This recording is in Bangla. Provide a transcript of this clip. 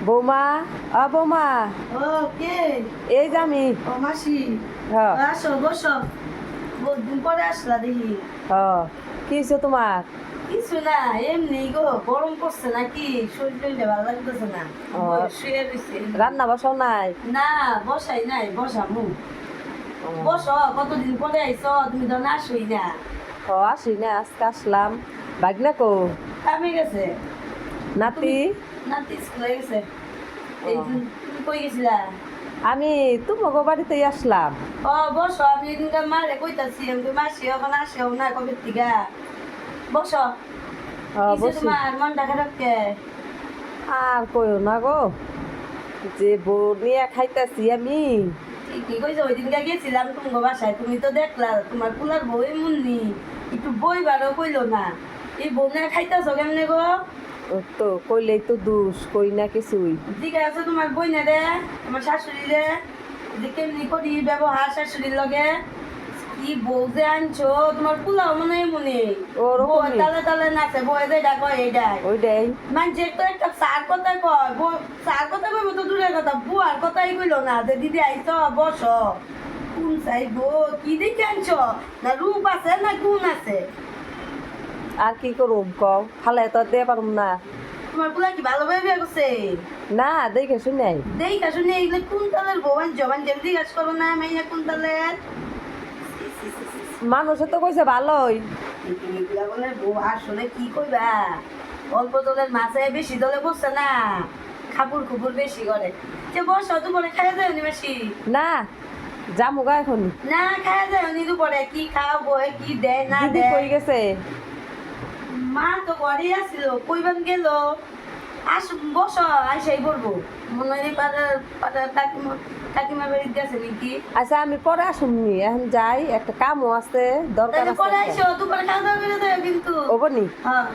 বৌমা, বৌমা, ও কে? এই যে আমি। ও মাসি, হ্যাঁ। আসো বসো। বহুদিন পরে আসলা দেখি। কি হয়েছে তোমার? কিছু না, এমনি গো, গরম পড়ছে নাকি, শরীরটা ভালো লাগতেছে না। ও। শুয়ে রয়েছে। রান্না বসাও নাই? না, বসাই নাই, বসামু। ও। বসো, কতদিন পরে আইছো, তুমি তো না আসোই না। আসি না, আজকে আসলাম। বাগনা কো? কামে গেছে। নাতি? নাতি স্কুলে গেছে। ও। এই তুমি কই গেছিলা? আমি তোমাকে বাড়িতেই আসলাম। ও বসো, আমি এদিনকার মারে কইতাছি, আমি মাসি এখন আসেও না কবে থেকে। বসো। কিসে বসি। তোমার মনটা খারাপ কে? আর কইও না গো, যে বউ নিয়ে খাইতাছি আমি। ঠিকই কইছো, ওই দিনকে গেছিলাম তোমার বাসায়, তুমি তো দেখলা তোমার পুলার বই মুন্নি একটু বই বারো কইলো না। এই বউ নিয়ে খাইতেছো কেমনে গো? ও তো কইলেই তো দুষ, কই না কিছুই। দিকে আছে তোমার বই না রে, তোমার শাশুড়ি রে, যে কেমনি করি ব্যবহার শাশুড়ির লগে। কি বউ যে আনছো, তোমার পোলাও মনে হয় মনে ওরকমই। তালে তালে নাচে, বয়ে যেটা কয় এইটাই। ওইটাই। মানে তো একটা সার কথা কয়, সার কথা কইবো তো দূরের কথা, বুয়ার কথাই কইলো না যে দিদি আইতো বস। কোন চাইবো, কি দেখে আনছো? না রূপ আছে না গুণ আছে? আর কি করুম কও, খালে তো দিয়ে পারুম না। তোমার পোলা কি ভালোভাবে বিয়ে করছে? না, দেখে শুনে। দেখা শুনে এগুলো কোন তালের বউ জবান যেন জিজ্ঞাসা করো না, মাইয়া কোন তালের? মানুষে তো কইছে ভালোই। এগুলা বলে বউ আসলে কি কইবা, অল্প দলের মাছে বেশি দলে বসছে না, খাপুর খুপুর বেশি করে। যে বসো, দুপুরে খাইয়া যায় নি বেশি? না, জামুগা এখন। না খাইয়া যায় নি দুপুরে, কি খাওয়াবো, কি দেয় না দিদি দেয়? কই গেছে? মা তো ঘরেই আসছিল, কইবান গেল। আস বসো, আইসাই বলবো। মনে হয় পাড়ার পাড়ার কাকিমা কাকিমা বাড়িতে গেছে নাকি? আচ্ছা, আমি পরে আসুমনি, এখন যাই, একটা কামও আছে, দরকার তাহলে আছে পরে একটা। আইসো, দুপুরে খাওয়া দাওয়া করে দেয় কিন্তু। ওবনি। হ্যাঁ।